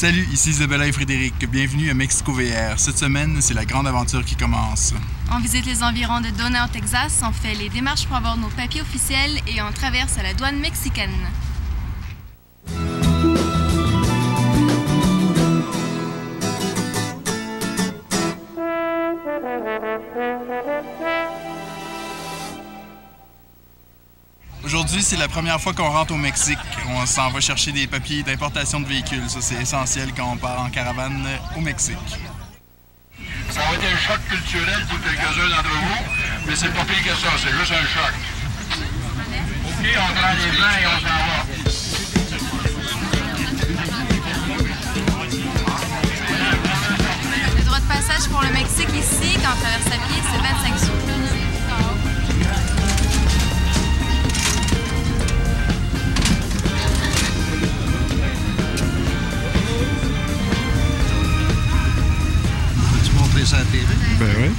Salut, ici Isabella et Frédéric. Bienvenue à Mexico VR. Cette semaine, c'est la grande aventure qui commence. On visite les environs de Donna au Texas, on fait les démarches pour avoir nos papiers officiels et on traverse à la douane mexicaine. Aujourd'hui, c'est la première fois qu'on rentre au Mexique. On s'en va chercher des papiers d'importation de véhicules. Ça, c'est essentiel quand on part en caravane au Mexique. Ça va être un choc culturel pour quelques-uns d'entre vous, mais c'est pas pire que ça, c'est juste un choc. OK, on prend les blancs et on s'en va. Le droit de passage pour le Mexique ici, quand on traverse à pied, c'est 25 sous. Ça à la TV. Ben oui.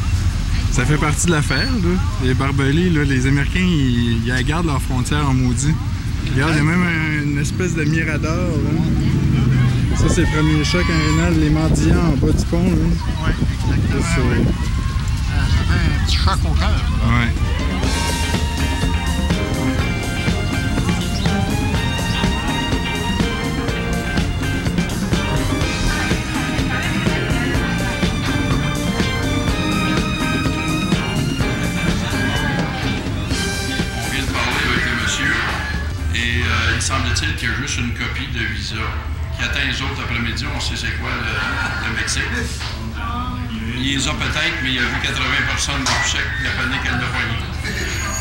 Ça fait partie de l'affaire, là. Les barbelés, là, les Américains, ils gardent leurs frontières en maudit. Regarde, il y a même une espèce de mirador, là. Ça, c'est le premier choc en rénal, les mendiants en bas du pont, là. Oui, exactement. Ça fait un petit choc au cœur. Ouais. Il semble-t-il qu'il y a juste une copie de visa qui attend les autres après-midi. On sait c'est quoi le Mexique. Il les a peut-être, mais il a vu 80 personnes du chèque japonais qu'elle n'a pas eu.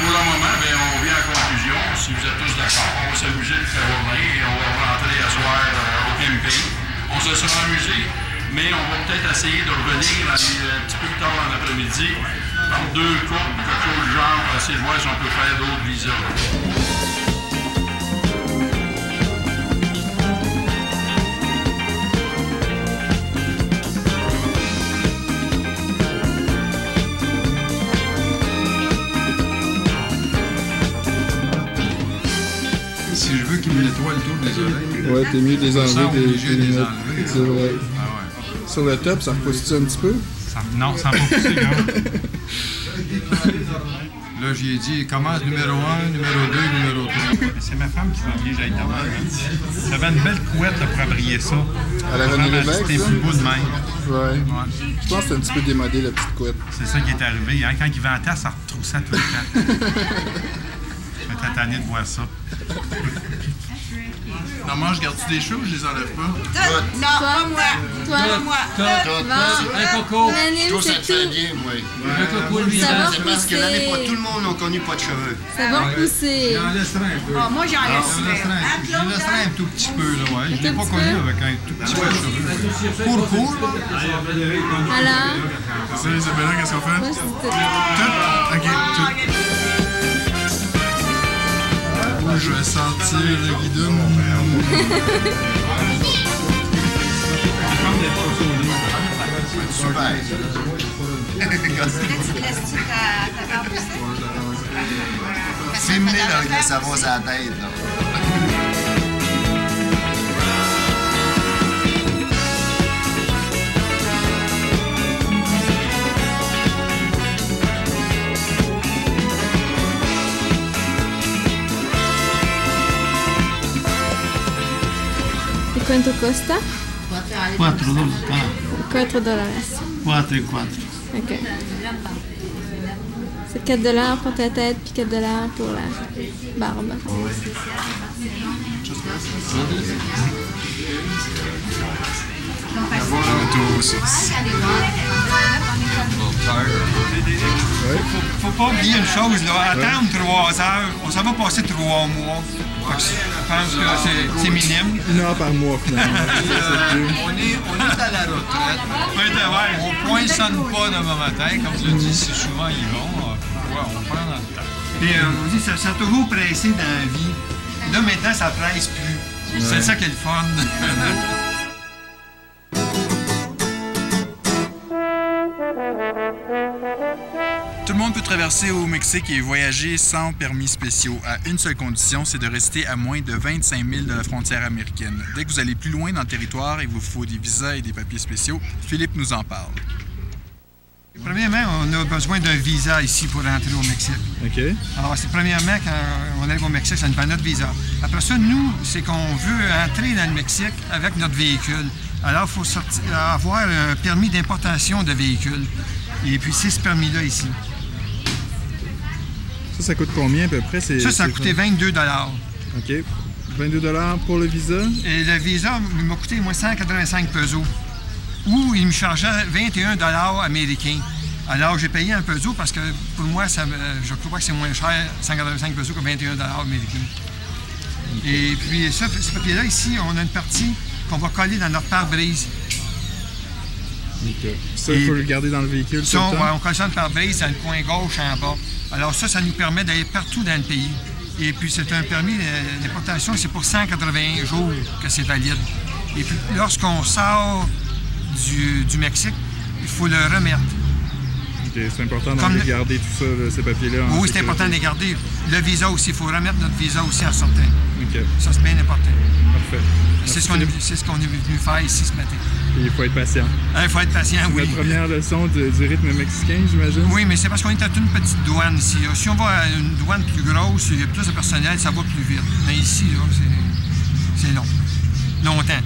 Pour le moment, bien, on vient à la conclusion. Si vous êtes tous d'accord, on va s'amuser de faire journée et on va rentrer à soir au camping. On se sera amusé, mais on va peut-être essayer de revenir un petit peu plus tard dans l'après-midi par deux coupes, quelque chose du genre, pour essayer de voir si on peut faire d'autres visas. Si je veux qu'il me nettoie le tour des oreilles. Ouais, t'es mieux des enlever des lunettes. C'est vrai. Ah ouais. Sur le top, ça repousse-tu un petit peu? Non, ça n'a pas poussé, non. Là, j'ai dit, commence numéro 1, numéro 2, numéro 3. C'est ma femme qui m'oblige à être avant. J'avais une belle couette là, pour abrier ça. À la René Lévesque, C'était ça? plus beau de même. Ouais. Ouais. Je pense que c'est un petit peu démodé, la petite couette. C'est ça qui est arrivé. Hein? Quand il ventait, ça retroussait tout le temps. J'étais tanné de voir ça. Normalement, je garde-tu des choses ou je les enlève pas? Non, pas moi. Toi, moi. Un coco. Tout ça te fait bien, moi. Un coco, lui, Ça va c'est parce que l'année pas tout le monde n'a connu pas de cheveux. Ça va repousser. J'en laisserai un peu. Ah, moi, j'en Je laisserai un tout petit peu, là, ouais. Je ne l'ai pas connu avec un tout petit peu de cheveux. Court, là. Alors, Ça, Isabella, qu'est-ce qu'on fait? moi, c'était... Tout? Ok, tout. Je vais sentir le guidon. Super. Petit plastique à ta barbe aussi. Filmé là, avec le savon sur la tête. Là. E quanto costa? $4. $4. 4 e 4. Ok. C'est $4 pour ta tête, puis $4 pour la barbe. Faut pas oublier une chose, là. Attendre 3 heures, on s'en va passer 3 mois. Fait que je pense que c'est minime. 1 heure par mois, finalement. On est à la retraite. On poinçonne pas demain matin, comme je le dis si souvent ils vont. On prend dans le temps. Puis on dit ça a toujours pressé dans la vie. Là maintenant ça presse plus. C'est ça qui est le fun. Tout Tout le monde peut traverser au Mexique et voyager sans permis spéciaux, à une seule condition, c'est de rester à moins de 25 000 de la frontière américaine. Dès que vous allez plus loin dans le territoire, il vous faut des visas et des papiers spéciaux. Philippe nous en parle. Premièrement, on a besoin d'un visa ici pour rentrer au Mexique. OK. Alors, c'est premièrement, quand on arrive au Mexique, ça nous prend notre visa. Après ça, nous, c'est qu'on veut entrer dans le Mexique avec notre véhicule. Alors, il faut avoir un permis d'importation de véhicule. Et puis, c'est ce permis-là ici. Ça coûte combien à peu près? Ça a coûté 22 $. OK. 22 $ pour le visa? Et le visa m'a coûté, moi, 185 pesos. Ou il me chargeait 21 $ américains. Alors, j'ai payé un peso parce que pour moi, je crois que c'est moins cher, 185 pesos, que 21 $ américains. Okay. Et puis, ce papier-là, ici, on a une partie qu'on va coller dans notre pare-brise. OK. Ça, il faut le garder dans le véhicule. Ça, on colle ça dans le pare-brise, dans le coin gauche en bas. Alors, ça nous permet d'aller partout dans le pays. Et puis, c'est un permis d'importation, c'est pour 180 jours que c'est valide. Et puis, lorsqu'on sort du Mexique, il faut le remettre. OK, c'est important de garder tout ça, là, ces papiers-là. Oui, c'est important de les garder. Le visa aussi, il faut remettre notre visa aussi en sortant. OK. Ça, c'est bien important. Parfait. C'est ce qu'on est venu faire ici ce matin. Et il faut être patient. Il faut être patient, oui. C'est la première leçon du rythme mexicain, j'imagine? Oui, mais c'est parce qu'on est à une petite douane ici. Si on va à une douane plus grosse, il y a plus de personnel, ça va plus vite. Mais ici, c'est long. Longtemps.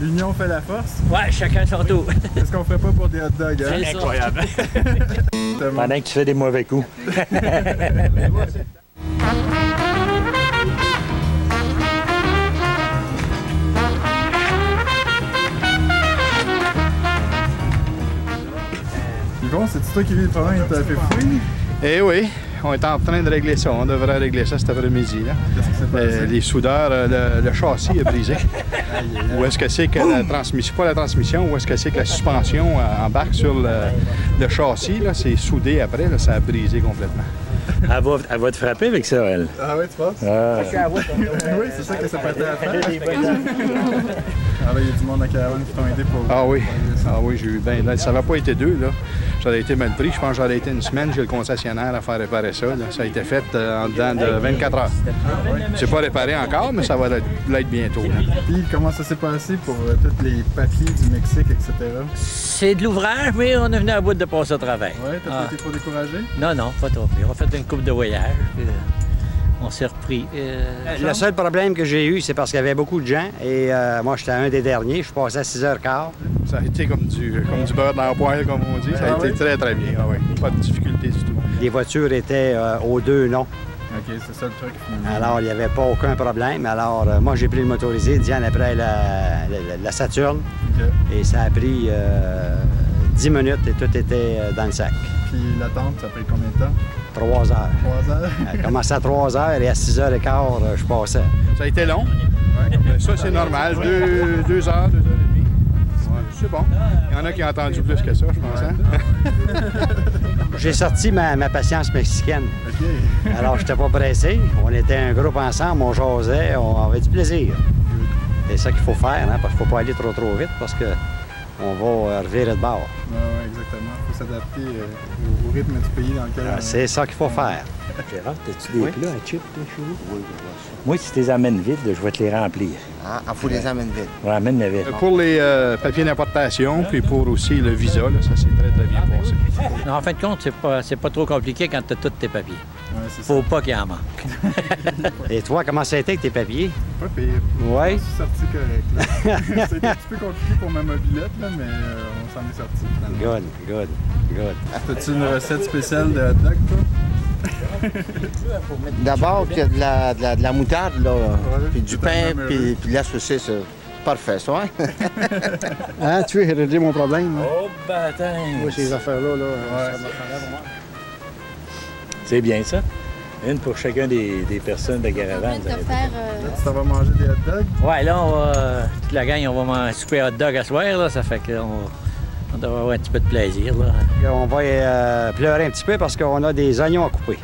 L'union fait la force? Ouais, chacun son tour. Est-ce qu'on ferait pas pour des hot dogs? Hein? C'est incroyable. Pendant que tu fais des mauvais coups. Yvon, c'est toi qui vis le problème avec ta fouille? Eh oui, on est en train de régler ça. On devrait régler ça cet après-midi. Qu'est-ce qui s'est passé? Les soudeurs, le châssis est brisé. Où est-ce que c'est que la transmission, pas la transmission, où est-ce que c'est que la suspension embarque sur le châssis, là, c'est soudé après, là, ça a brisé complètement. Elle va te frapper avec ça, elle. Ah oui, tu penses? Oui, c'est ça que ça peut être à faire. Ah là, il y a du monde à caravane qui t'ont aidé pour... Ah oui, j'ai eu bien... Ça n'avait pas été 2, là. Ça a été mal pris. Je pense que j'aurais été une semaine chez le concessionnaire à faire réparer ça. Là. Ça a été fait en dedans de 24 heures. C'est pas réparé encore, mais ça va l'être bientôt. Puis, comment ça s'est passé pour tous les papiers du Mexique, etc.? C'est de l'ouvrage, mais on est venu à bout de passer au travail. Oui, t'as pas été trop découragé? Non, pas trop. On a fait une couple de voyages. Puis, on s'est repris. Le seul problème que j'ai eu, c'est parce qu'il y avait beaucoup de gens. Et moi, j'étais un des derniers. Je suis passé à 6h15. Ça a été comme du beurre dans la poêle, comme on dit. Ça a été très, très bien. Ah oui. Pas de difficulté du tout. Les voitures étaient aux 2 noms. OK, c'est ça le truc. Alors, il n'y avait pas aucun problème. Alors, moi, j'ai pris le motorisé, Diane après la Saturne. Okay. Et ça a pris 10 minutes et tout était dans le sac. Puis l'attente, ça a pris combien de temps? 3 heures. 3 heures? Elle commençait à 3 heures et à 6h15, je passais. Ça a été long. Ouais, ça, c'est normal. 2 heures, 2 heures et demie. Ouais, c'est bon. Il y en a qui ont entendu plus que ça, je pense. Hein? J'ai sorti ma patience mexicaine. OK. Alors, j'étais pas pressé. On était un groupe ensemble, on jasait, on avait du plaisir. C'est ça qu'il faut faire, hein, parce qu'il ne faut pas aller trop vite, parce que on va revirer de bord. Oui, exactement. Il faut s'adapter au rythme du pays dans lequel on est. C'est ça qu'il faut faire. Gérard, as-tu des plats à chips, là, chez vous? Oui, moi, si tu les amènes vite, je vais te les remplir. Ah, il faut les amener vite. Ouais, amène-les vite. Pour les papiers d'importation, puis pour aussi le visa, là, ça s'est très, très bien passé. Non, en fin de compte, c'est pas trop compliqué quand tu as tous tes papiers. Ouais, faut pas qu'il en manque. Et toi, comment ça a été avec tes papiers? Pas pire. Oui. Je suis sorti correct. C'était un petit peu compliqué pour ma mobilette, là, mais on s'en est sorti finalement. Good. As-tu une recette spéciale de hot dog, toi? D'abord, il y a de la moutarde, là, puis du pain, puis de la saucisse. Parfait, ça, hein? Hein, tu veux régler mon problème? Hein? Oh, bâtard! Oui, ces affaires-là, là, ouais. C'est bien, ça. Une pour chacun des personnes de caravane. Là, tu t'en vas manger des hot dogs? Ouais, là, toute la gang, on va souper hot dog à soir, là. Ça fait qu'on devrait avoir un petit peu de plaisir, là. On va pleurer un petit peu parce qu'on a des oignons à couper.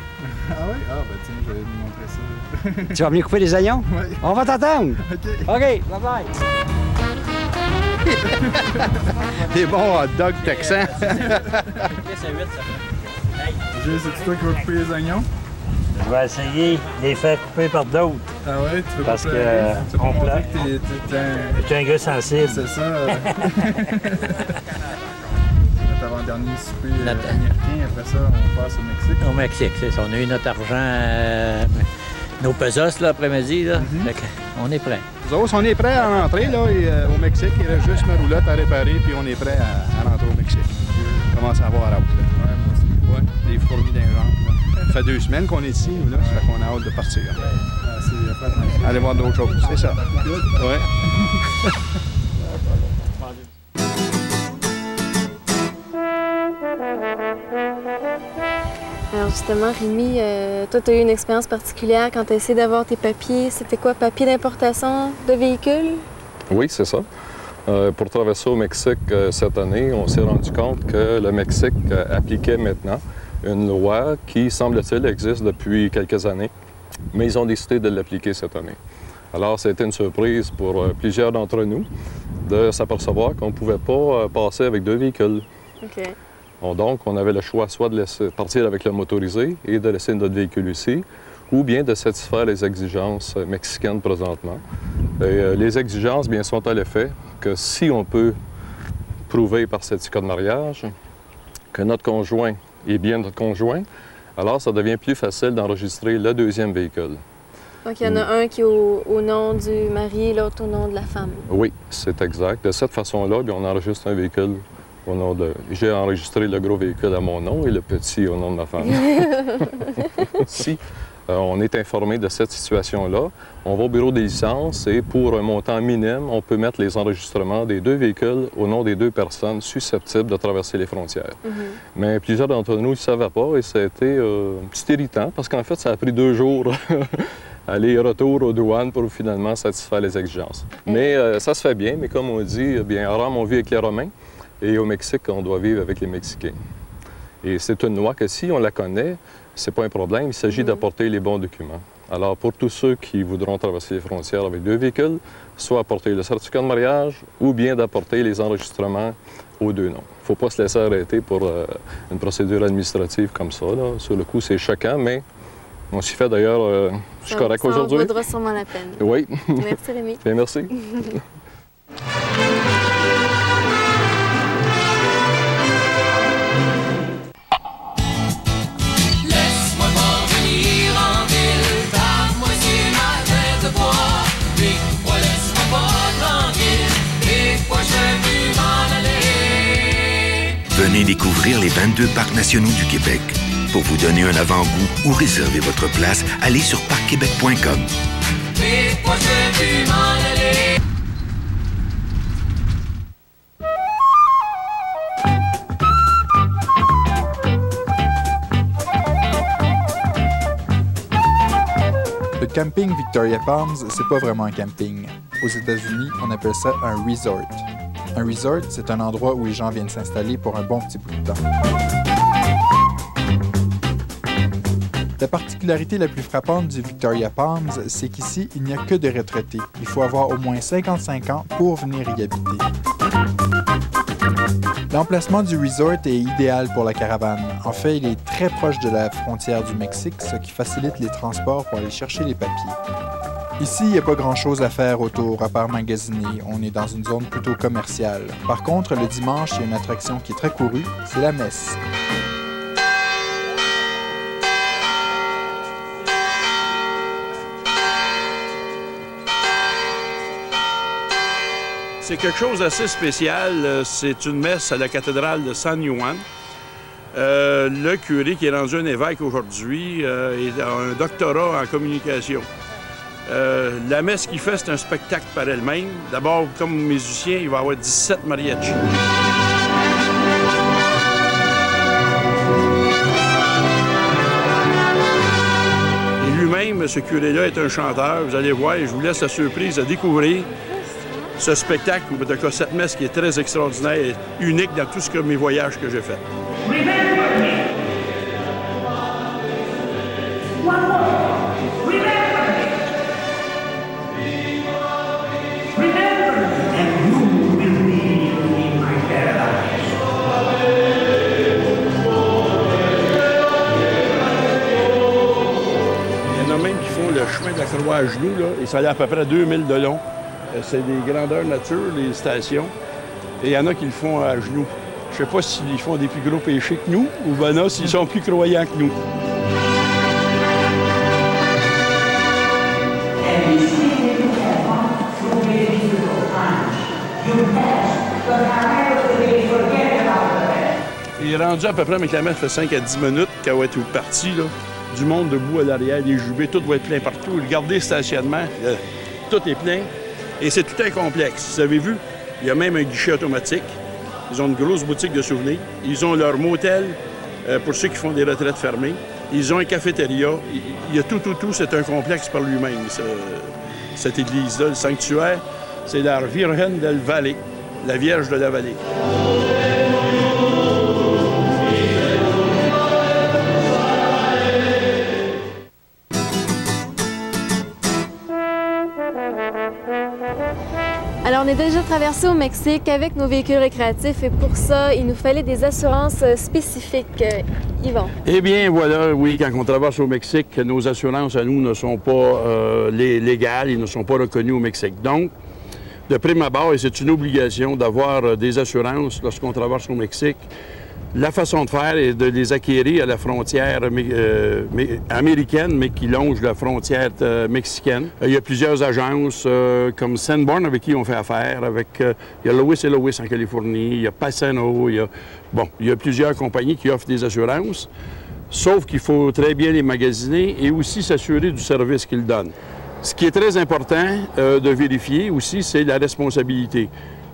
Ah oui? Ah, ben tiens, je vais vous montrer ça. Tu vas venir couper les oignons? Oui. On va t'attendre! OK, bye-bye! Des bons hot dogs texans. C'est 8, ça fait. Hey, Jay, c'est toi qui vas couper les oignons? Je vais essayer de les faire couper par d'autres. Ah ouais? Tu veux parce pas que tu veux montrer que t'es un gars sensible. C'est ça. Notre avant-dernier souper américain, après ça, on passe au Mexique. Au Mexique, c'est ça. On a eu notre argent, nos pesos l'après-midi. On est prêts. Nous autres, on est prêts à rentrer là, au Mexique. Il reste juste ma roulotte à réparer, puis on est prêts à rentrer au Mexique. On commence à avoir hâte. Ouais, moi aussi. Ouais, des fourmis d'un genre. Ça fait 2 semaines qu'on est ici, nous, là. Ça fait qu'on a hâte de partir. Aller voir d'autres choses, c'est ça. Ouais. Alors justement, Rémi, toi, tu as eu une expérience particulière quand tu as essayé d'avoir tes papiers. C'était quoi, papier d'importation de véhicule? Oui, c'est ça. Pour traverser au Mexique cette année, on s'est rendu compte que le Mexique appliquait maintenant une loi qui, semble-t-il, existe depuis quelques années, mais ils ont décidé de l'appliquer cette année. Alors, ça a été une surprise pour plusieurs d'entre nous de s'apercevoir qu'on ne pouvait pas passer avec 2 véhicules. OK. Donc, on avait le choix soit de laisser partir avec le motorisé et de laisser notre véhicule ici, ou bien de satisfaire les exigences mexicaines présentement. Et, les exigences, bien, sont à l'effet que si on peut prouver par certificat de mariage que notre conjoint est bien notre conjoint, alors ça devient plus facile d'enregistrer le 2e véhicule. Donc, il y en a un qui est au nom du mari et l'autre au nom de la femme. Oui, c'est exact. De cette façon-là, on enregistre un véhicule au nom de... J'ai enregistré le gros véhicule à mon nom et le petit au nom de ma femme. Si on est informé de cette situation-là, on va au bureau des licences et pour un montant minime, on peut mettre les enregistrements des 2 véhicules au nom des 2 personnes susceptibles de traverser les frontières. Mais plusieurs d'entre nous ne le savaient pas et ça a été un petit irritant parce qu'en fait, ça a pris 2 jours aller-retour aux douanes pour finalement satisfaire les exigences. Mais ça se fait bien, mais comme on dit, bien, à Rome, on vit avec les Romains et au Mexique, on doit vivre avec les Mexicains. Et c'est une loi que si on la connaît, c'est pas un problème, il s'agit d'apporter les bons documents. Alors, pour tous ceux qui voudront traverser les frontières avec 2 véhicules, soit apporter le certificat de mariage ou bien d'apporter les enregistrements aux 2 noms. Il ne faut pas se laisser arrêter pour une procédure administrative comme ça. Là. Sur le coup, c'est choquant, mais on s'y fait d'ailleurs. Je suis correct aujourd'hui. Ça en vaudra sûrement la peine. Oui. Merci, Rémi. Bien, merci. Venez découvrir les 22 parcs nationaux du Québec. Pour vous donner un avant-goût ou réserver votre place, allez sur parcquebec.com. Le camping Victoria Palms, c'est pas vraiment un camping. Aux États-Unis, on appelle ça un resort. Un resort, c'est un endroit où les gens viennent s'installer pour un bon petit bout de temps. La particularité la plus frappante du Victoria Palms, c'est qu'ici, il n'y a que des retraités. Il faut avoir au moins 55 ans pour venir y habiter. L'emplacement du resort est idéal pour la caravane. En fait, il est très proche de la frontière du Mexique, ce qui facilite les transports pour aller chercher les papiers. Ici, il n'y a pas grand-chose à faire autour, à part magasiner. On est dans une zone plutôt commerciale. Par contre, le dimanche, il y a une attraction qui est très courue, c'est la messe. C'est quelque chose d'assez spécial. C'est une messe à la cathédrale de San Juan. Le curé, qui est rendu un évêque aujourd'hui, a un doctorat en communication. La messe qu'il fait, c'est un spectacle par elle-même. D'abord, comme musicien, il va y avoir 17 mariachis. Et lui-même, ce curé-là, est un chanteur. Vous allez voir, et je vous laisse la surprise de découvrir ce spectacle, ou en tout cas cette messe qui est très extraordinaire et unique dans tous mes voyages que j'ai faits. à genoux, là, et ça allait à peu près 2000 de long. C'est des grandeurs nature, les stations. Et il y en a qui le font à genoux. Je ne sais pas s'ils font des plus gros péchés que nous, ou ben non, s'ils sont plus croyants que nous. Il est rendu à peu près, mais la messe fait 5 à 10 minutes qu'elle va être partie, là. Du monde debout à l'arrière, les jubés, tout va être plein partout. Regardez le stationnement, tout est plein. Et c'est tout un complexe. Vous avez vu, il y a même un guichet automatique. Ils ont une grosse boutique de souvenirs. Ils ont leur motel pour ceux qui font des retraites fermées. Ils ont un cafétéria. Il y a tout. C'est un complexe par lui-même, cette église-là. Le sanctuaire, c'est la Virgen del Valle, la Vierge de la Vallée. Alors, on est déjà traversé au Mexique avec nos véhicules récréatifs et pour ça, il nous fallait des assurances spécifiques. Yvan. Eh bien, voilà, oui, quand on traverse au Mexique, nos assurances à nous ne sont pas légales, ils ne sont pas reconnus au Mexique. Donc, de prime abord, et c'est une obligation d'avoir des assurances lorsqu'on traverse au Mexique. La façon de faire est de les acquérir à la frontière américaine, mais qui longe la frontière mexicaine. Il y a plusieurs agences comme Sanborn avec qui on fait affaire. Il y a Lewis & Lewis en Californie, il y a Passano, il y a plusieurs compagnies qui offrent des assurances. Sauf qu'il faut très bien les magasiner et aussi s'assurer du service qu'ils donnent. Ce qui est très important de vérifier aussi, c'est la responsabilité.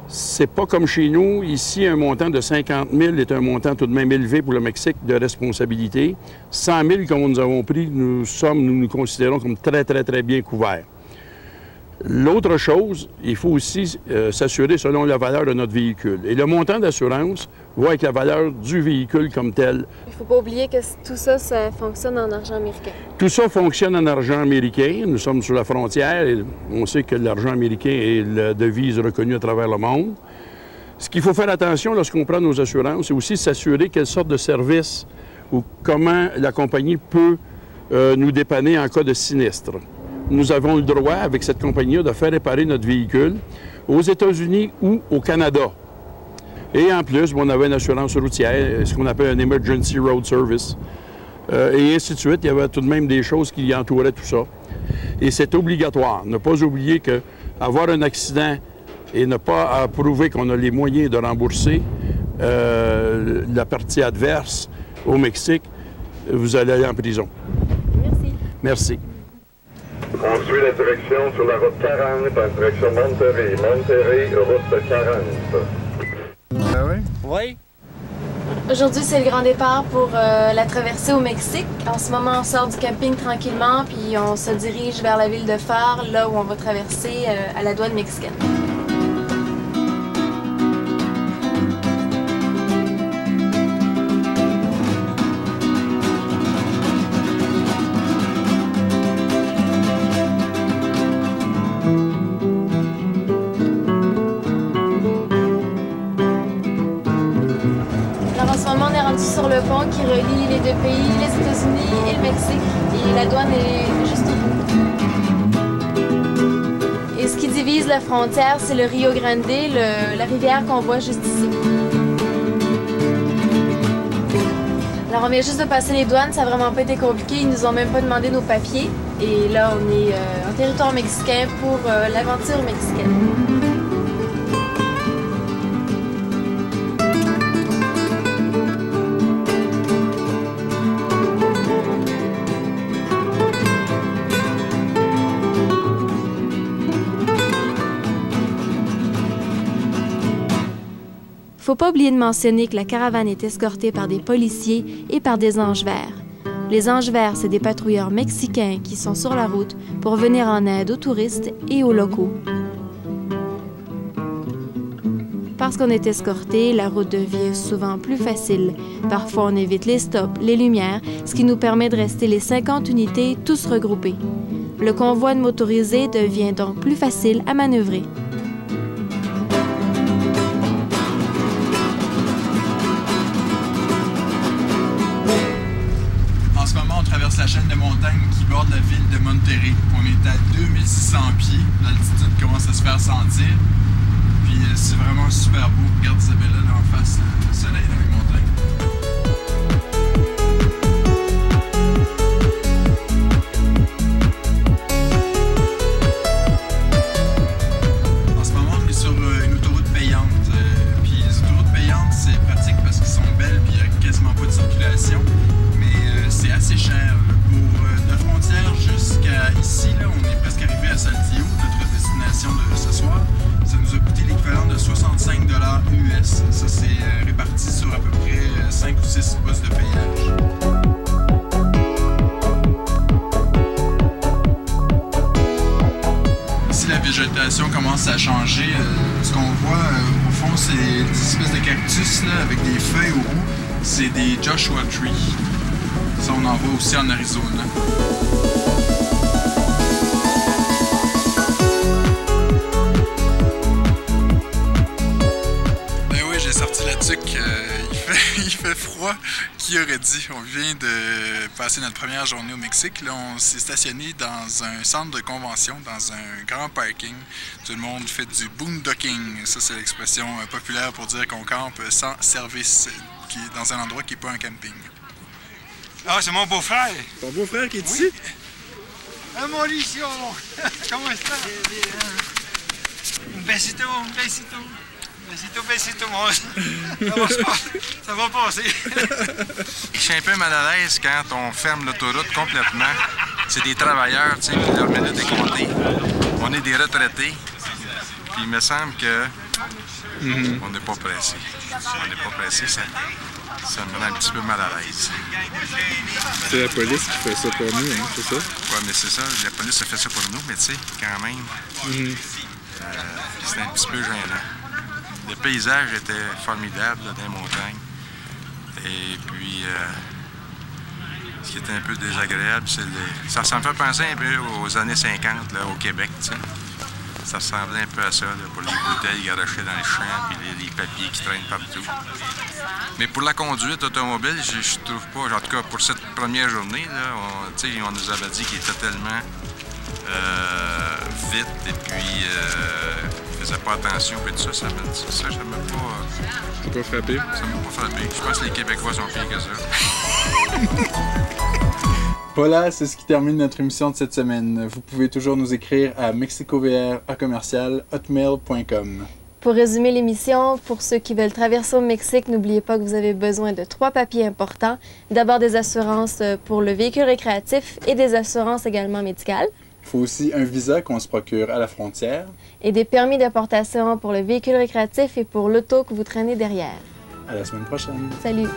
C'est pas comme chez nous. Ici, un montant de 50 000 est un montant tout de même élevé pour le Mexique de responsabilité. 100 000, comme nous avons pris, nous nous considérons comme très bien couverts. L'autre chose, il faut aussi s'assurer selon la valeur de notre véhicule. Et le montant d'assurance va avec la valeur du véhicule comme tel. Il ne faut pas oublier que tout ça, ça fonctionne en argent américain. Tout ça fonctionne en argent américain. Nous sommes sur la frontière et on sait que l'argent américain est la devise reconnue à travers le monde. Ce qu'il faut faire attention lorsqu'on prend nos assurances, c'est aussi s'assurer quelle sorte de service ou comment la compagnie peut nous dépanner en cas de sinistre. Nous avons le droit, avec cette compagnie-là, de faire réparer notre véhicule aux États-Unis ou au Canada. Et en plus, on avait une assurance routière, ce qu'on appelle un Emergency Road Service. Et ainsi de suite, il y avait tout de même des choses qui entouraient tout ça. Et c'est obligatoire. Ne pas oublier qu'avoir un accident et ne pas prouver qu'on a les moyens de rembourser la partie adverse au Mexique, vous allez aller en prison. Merci. Merci. On suit la direction sur la route 40 en direction Monterrey. Monterrey, route 40. Ah oui? Oui. Aujourd'hui, c'est le grand départ pour la traversée au Mexique. En ce moment, on sort du camping tranquillement, puis on se dirige vers la ville de Pharr, là où on va traverser à la douane mexicaine. Sur le pont qui relie les deux pays, les États-Unis et le Mexique. Et la douane est juste au bout. Et ce qui divise la frontière, c'est le Rio Grande, la rivière qu'on voit juste ici. Alors on vient juste de passer les douanes, ça n'a vraiment pas été compliqué. Ils nous ont même pas demandé nos papiers. Et là, on est en territoire mexicain pour l'aventure mexicaine. Faut pas oublier de mentionner que la caravane est escortée par des policiers et par des anges verts. Les anges verts, c'est des patrouilleurs mexicains qui sont sur la route pour venir en aide aux touristes et aux locaux. Parce qu'on est escorté, la route devient souvent plus facile. Parfois, on évite les stops, les lumières, ce qui nous permet de rester les 50 unités tous regroupés. Le convoi de motorisés devient donc plus facile à manœuvrer. La chaîne de montagnes qui borde la ville de Monterrey. On est à faire sentir. Puis c'est vraiment super beau. Regarde Isabella là en face, le soleil dans les montagnes. En ce moment, on est sur une autoroute payante. Puis les autoroutes payantes, c'est pratique parce qu'ils sont belles puis il n'y a quasiment pas de circulation. Mais c'est assez cher. Pour la frontière jusqu'à ici, là, on est presque arrivé à Saltillo, notre destination de ce soir. Ça nous a coûté l'équivalent de 65 $ US. Ça, c'est réparti sur à peu près 5 ou 6 postes de payage. Ici, la végétation commence à changer. Ce qu'on voit, au fond, c'est des espèces de cactus là, avec des feuilles au bout. C'est des Joshua Trees. Ça, on en voit aussi en Arizona. Ben oui, j'ai sorti la tuque. Il fait froid. Qui aurait dit? On vient de passer notre première journée au Mexique. Là, on s'est stationné dans un centre de convention, dans un grand parking. Tout le monde fait du boondocking. Ça, c'est l'expression populaire pour dire qu'on campe sans service, qui est dans un endroit qui n'est pas un camping. Ah, c'est mon beau-frère. Ton beau-frère qui est ici? Ah, Mauricio! Comment est-ce Un besito, un besito. Besito, besito, moi. Ça va passer. Je suis un peu mal à l'aise quand on ferme l'autoroute complètement. C'est des travailleurs, tu sais, puis leur minute est comptée. On est des retraités. Puis il me semble que on n'est pas pressé. On n'est pas pressé, ça me rend un petit peu mal à l'aise. C'est la police qui fait ça pour nous, hein, c'est ça? Oui, mais c'est ça. La police a fait ça pour nous, mais tu sais, quand même, c'était un petit peu gênant. Le paysage était formidable là, dans les montagnes. Et puis, ce qui était un peu désagréable, c'est ça me fait penser un peu aux années 50 là, au Québec, tu sais. Ça ressemblait un peu à ça, là, pour les bouteilles garochées dans les champs puis les papiers qui traînent partout. Mais pour la conduite automobile, je trouve pas, en tout cas pour cette première journée, là, on nous avait dit qu'il était tellement vite et puis il faisait pas attention et tout ça, ça m'a pas frappé. Ça m'a pas frappé. Je pense que les Québécois sont pires que ça. Voilà, c'est ce qui termine notre émission de cette semaine. Vous pouvez toujours nous écrire à mexicovr@hotmail.com. Pour résumer l'émission, pour ceux qui veulent traverser au Mexique, n'oubliez pas que vous avez besoin de 3 papiers importants. D'abord des assurances pour le véhicule récréatif et des assurances également médicales. Il faut aussi un visa qu'on se procure à la frontière. Et des permis d'importation pour le véhicule récréatif et pour l'auto que vous traînez derrière. À la semaine prochaine. Salut!